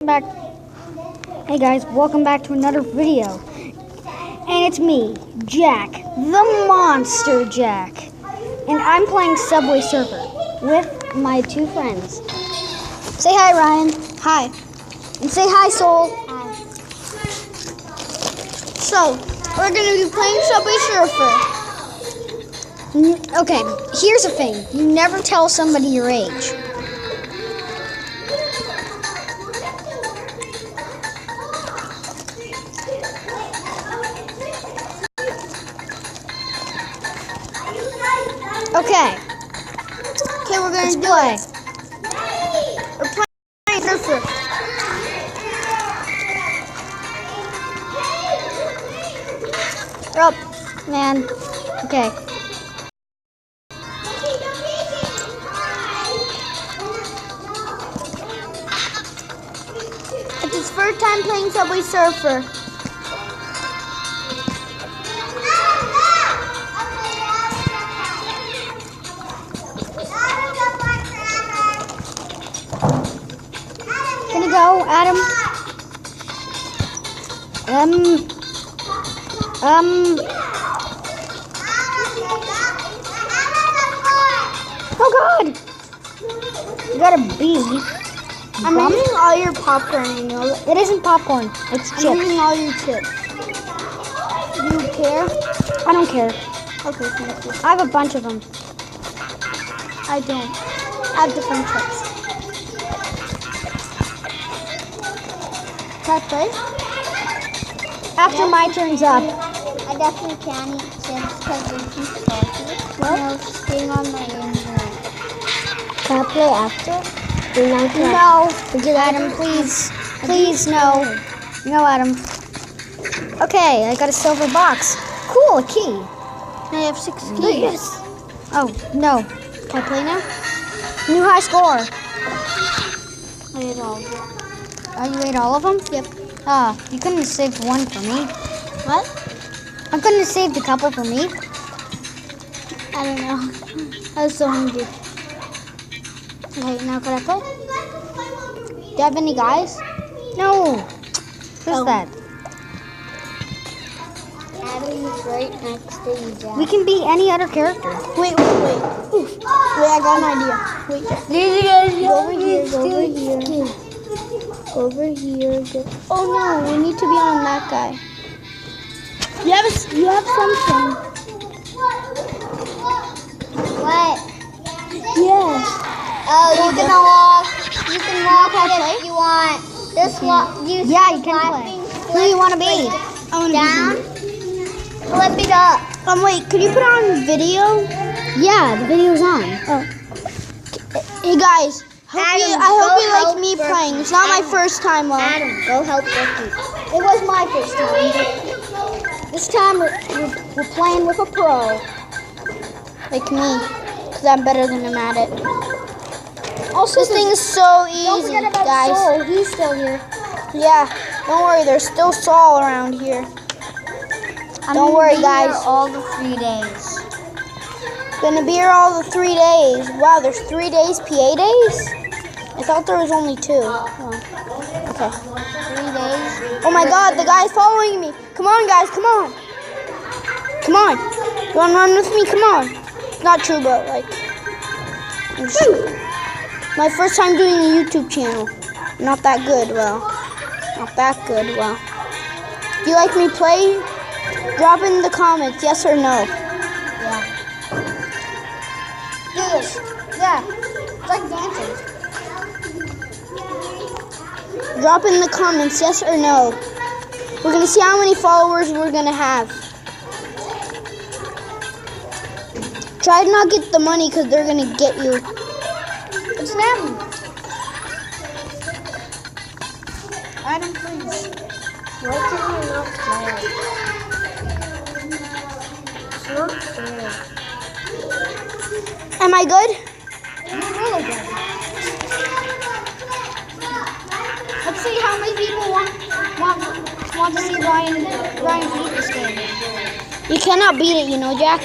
back. Hey guys, welcome back to another video. And it's me, Jack, the Monster Jack. And I'm playing Subway Surfer with my two friends. Say hi, Ryan. Hi. And say hi, Soul. Hi. So, we're going to be playing Subway Surfer. Okay, here's the thing. You never tell somebody your age. Okay, we're going to play. We're playing Surfer. Oh, man. Okay. It's his first time playing Subway Surfer. Can you go, Adam? Oh God! You got a bee. I'm eating all your popcorn, you know. It isn't popcorn. It's chips. I'm eating all your chips. Do you care? I don't care. Okay, thank you. I have a bunch of them. I don't. I have different chips. Can I play? After my turn's up. I definitely can eat chips because they're too salty. What? No, staying on my injury. Can I play after? No. Adam, please. Please, no. No, Adam. Okay, I got a silver box. Cool, a key. I have 6 keys. Yes. Oh, no. Can I play now? New high score. I ate all of them. Oh, you ate all of them? Yep. Ah, you couldn't have saved one for me. What? I couldn't have saved a couple for me. I don't know. I was so hungry. Okay, now can I play? Do you have any guys? No. Who's that? Adam's right next to you, Jack. We can be any other character. Wait. Oof. Wait, I got an idea. Wait. Go over here. Go over here. Oh no, we need to be on that guy. You have something. What? Yes. Oh, you can walk. You can walk if you want. Just walk. Yeah, you can play. Who do you want to be? Down. Flip it up. Wait. Could you put on video? Yeah, the video's on. Oh. Hey guys. I hope you like me playing. It's not my first time. Adam, go help Ricky. It was my first time. This time we're playing with a pro. Like me. Because I'm better than him at it. Also, this thing is so easy, Don't forget about guys. Soul. He's still here. Yeah, don't worry. There's still Saul around here. Don't worry, guys. All the 3 days. Gonna be here all the 3 days. Wow, there's 3 days, PA days? I thought there was only 2. Oh. Okay. 3 days. Oh my God, the guy's following me. Come on, guys, come on. Come on. You wanna run with me? Come on. It's not true, but like, my first time doing a YouTube channel. Not that good, well. Not that good, well. Do you like me play? Drop in the comments, yes or no. Yeah. Do this. Yeah. It's like dancing. Drop in the comments, yes or no. We're gonna see how many followers we're gonna have. Try to not get the money because they're gonna get you. It's them. Adam, please. Why can you not play? It's not fair. Am I good? You're really good. Let's see how many people want to see Ryan beat this game. You cannot beat it, you know, Jack.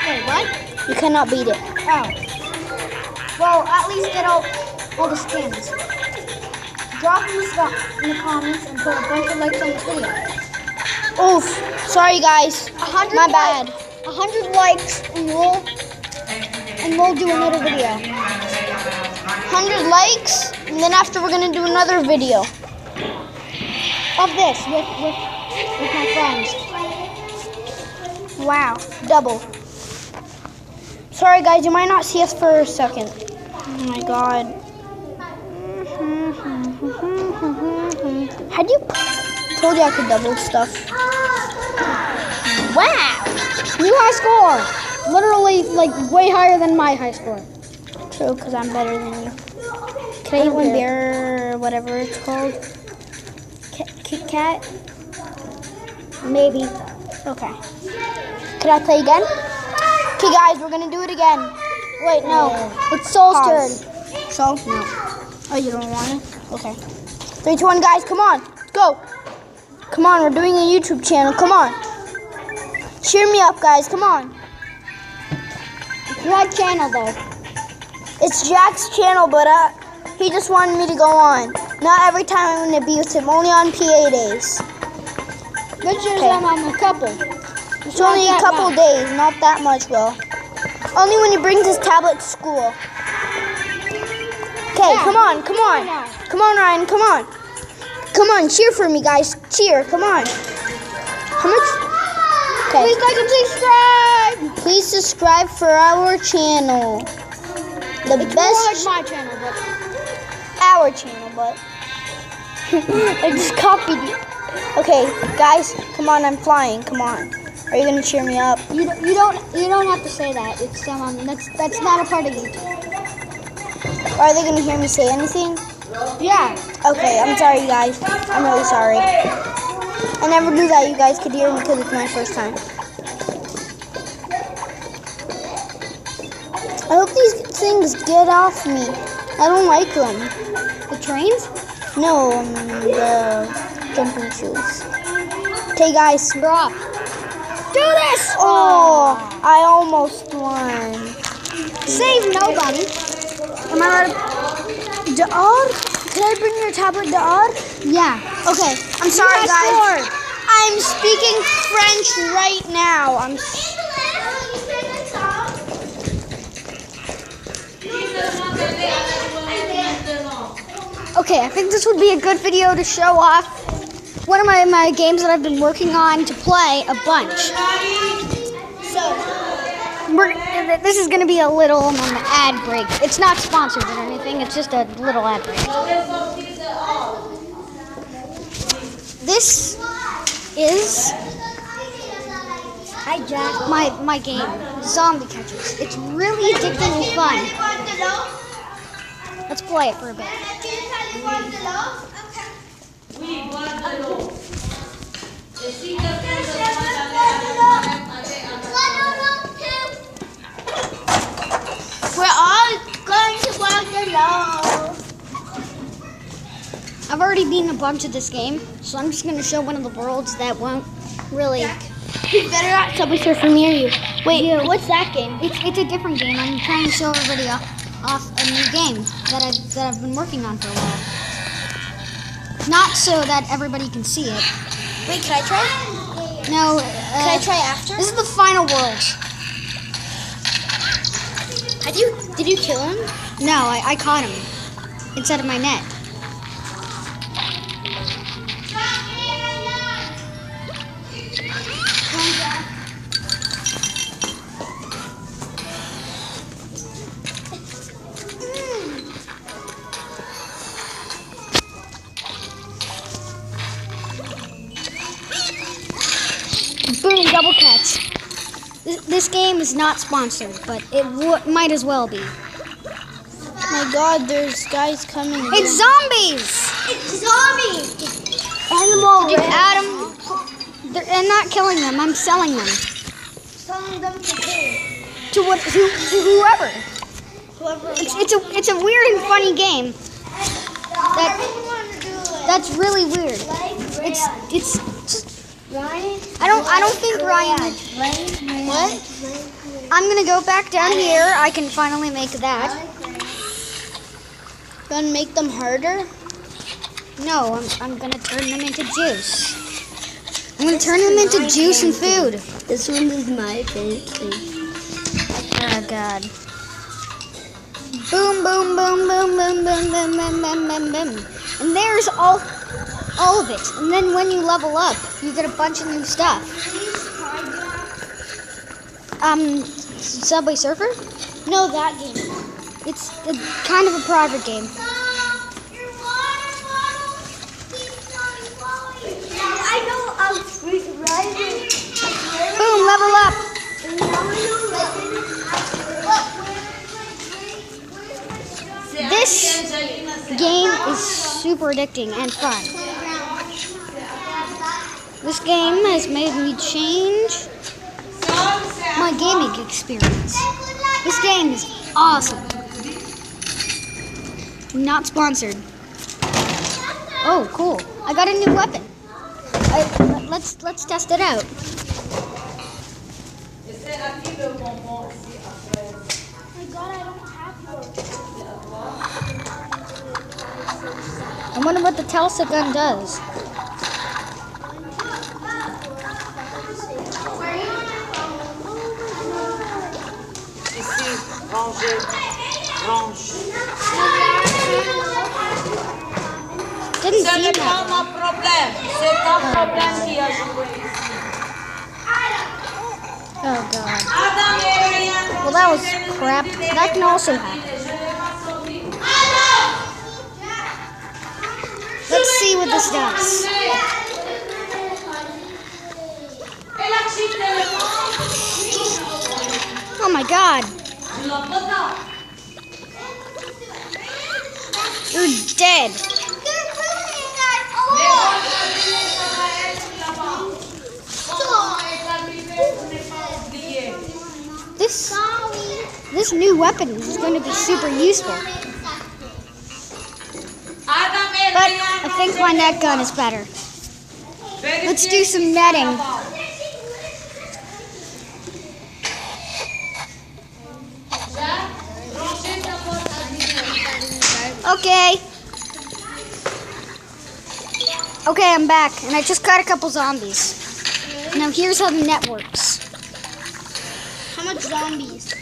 Wait, what? You cannot beat it. Oh. Well, at least get all the skins. drop in the comments and put a bunch of likes on this video. Oof. Sorry, guys. 100 My bad. 100 likes and we'll do another video. 100 likes, and then after we're gonna do another video. Of this with my friends. Wow, double. Sorry, guys, you might not see us for a second. Oh my God. Had you told you I could double stuff? Wow! New high score! Literally, like, way higher than my high score. True, because I'm better than you. Can I eat one beer or whatever it's called? Kit Kat? Maybe. Okay. Can I play again? Okay, guys, we're going to do it again. Wait, no. It's Soul's turn. Soul? No. Oh, you don't want it? Okay. 3, 2, 1, guys, come on. Go. Come on, we're doing a YouTube channel. Come on. Cheer me up, guys. Come on. What channel, though? It's Jack's channel, but he just wanted me to go on. Not every time I'm going to be with him, only on PA days. Which is I'm a couple. It's only a couple days, not that much, Will. Only when he brings his tablet to school. Okay, come on, come on. Come on, Ryan, come on. Come on, cheer for me, guys. Cheer, come on. How much? Okay. Please like and subscribe! Please subscribe for our channel. The It's best. more like my channel, but Our channel, but I just copied you. Okay, guys, come on, I'm flying. Come on. Are you gonna cheer me up? you don't have to say that. It's that's not a part of YouTube. Are they gonna hear me say anything? Yeah. Okay, I'm sorry, guys. I'm really sorry. I never knew that you guys could hear me because it's my first time. I hope these things get off me. I don't like them. The trains? No, the jumping shoes. Okay, guys. Drop. Do this! Oh, I almost won. Save nobody. Am I allowed to... Da'ar? Can I bring your tablet, Da'ar? Yeah. Okay, I'm sorry, Yes, guys. Lord. I'm speaking French right now. Okay, I think this would be a good video to show off one of my games that I've been working on to play a bunch. This is going to be a little ad break. It's not sponsored or anything. It's just a little ad break. This is my game, Zombie Catchers. It's really addicting and fun. Let's play it for a bit. We're all going to walk alone. I've already beaten a bunch of this game, so I'm just going to show one of the worlds that won't really... You better not Subway Surfer near you. Wait, Yeah. what's that game? It's a different game. I'm trying to show everybody off a new game that I've been working on for a while. Not so that everybody can see it. Wait, can I try? No. Can I try after? This is the final world. Did you kill him? No, I caught him inside of my net. Boom, double catch. This game is not sponsored, but it might as well be. My God, there's guys coming. It's zombies! It's zombies. Animal. Did you add them? I'm not killing them. I'm selling them Selling them to who? to whoever. Whoever. It's a weird and funny game. That's really weird. It's just. Ryan. I don't think Ryan. What? I'm gonna go back down here. I can finally make that. Gonna make them harder? No, I'm gonna turn them into juice. I'm gonna turn them into juice and food. This one is my favorite. Oh God. Boom, boom, boom, boom, boom, boom, boom, boom, boom, boom, boom. And there's all of it. And then when you level up, you get a bunch of new stuff. Subway Surfer? No, that game. It's kind of a private game. I know I'm right. Boom, level up. This game is super addicting and fun. This game has made me change my gaming experience. This game is awesome. Not sponsored. Oh, cool. I got a new weapon. Let's test it out. I wonder what the Telsa gun does. Didn't see that. Oh God. Well, that was crap. That can also happen. Let's see what this does. Oh my God. You're dead. This new weapon is going to be super useful. But I think my net gun is better. Let's do some netting. Okay. Okay, I'm back, and I just caught a couple zombies. Now here's how the net works. How much zombies?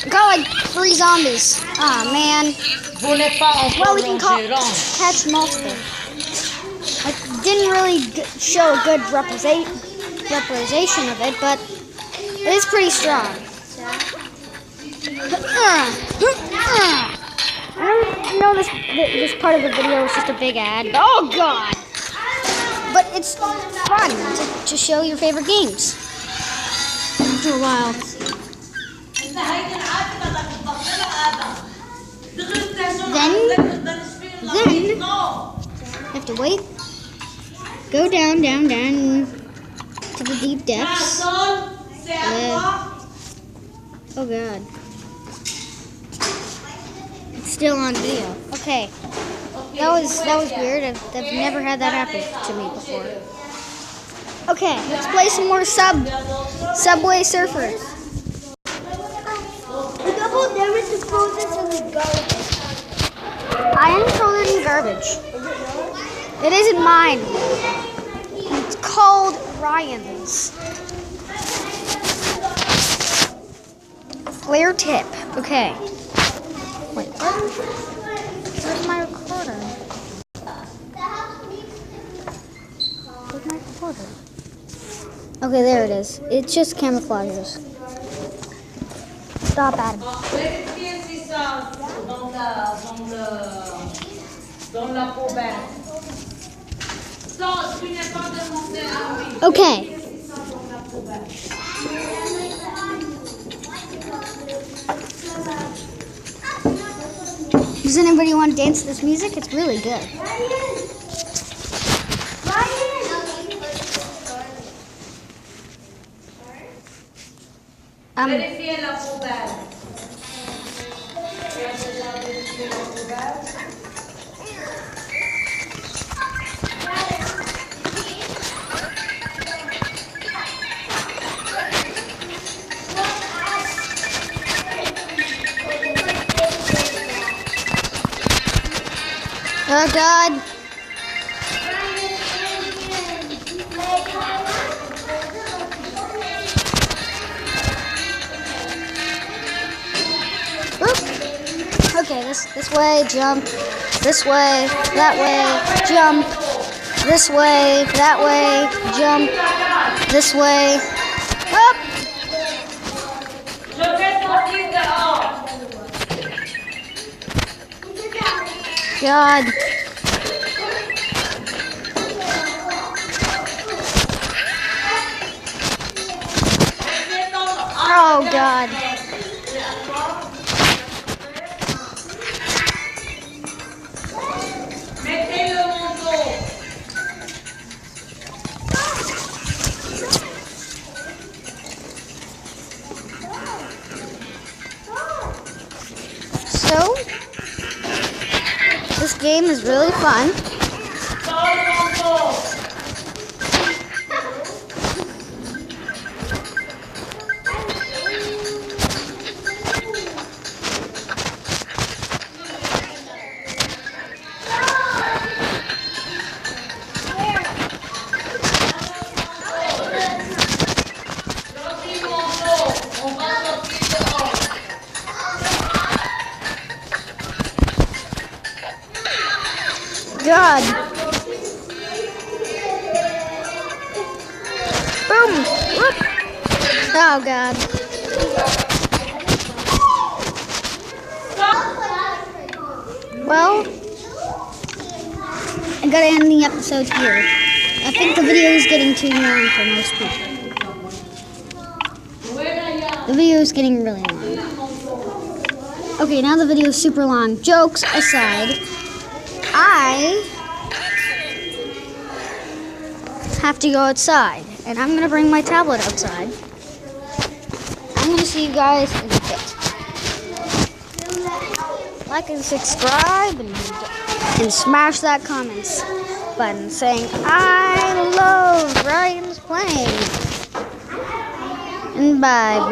I got like 3 zombies. Aw, man. Well, we can catch multiple. I didn't really show a good representation of it, but it is pretty strong. I know this part of the video is just a big ad. Oh God! But it's fun to show your favorite games after a while. Then you have to wait. Go down to the deep depths. Oh God. It's still on video. Okay. That was weird. I've never had that happen to me before. Okay, let's play some more Subway Surfer. I didn't throw it in garbage. It isn't mine. It's called Ryan's. Flare tip. Okay. Wait, what? Where's my recorder? Where's my recorder? Okay, there it is. It just camouflages. Stop, Adam. Okay. Does anybody want to dance to this music? It's really good. Oh God. Okay, this way, jump. This way, that way, jump. This way, that way, jump. This way, up. God. Oh, God. So, this game is really fun. God. Boom. Whoop. Oh, God. Well, I gotta end the episode here. I think the video is getting too long for most people. The video is getting really long. Okay, now the video is super long. Jokes aside, I have to go outside, and I'm going to bring my tablet outside. I'm going to see you guys in a bit. Like and subscribe, and smash that comments button saying, I love Ryan's playing. And bye.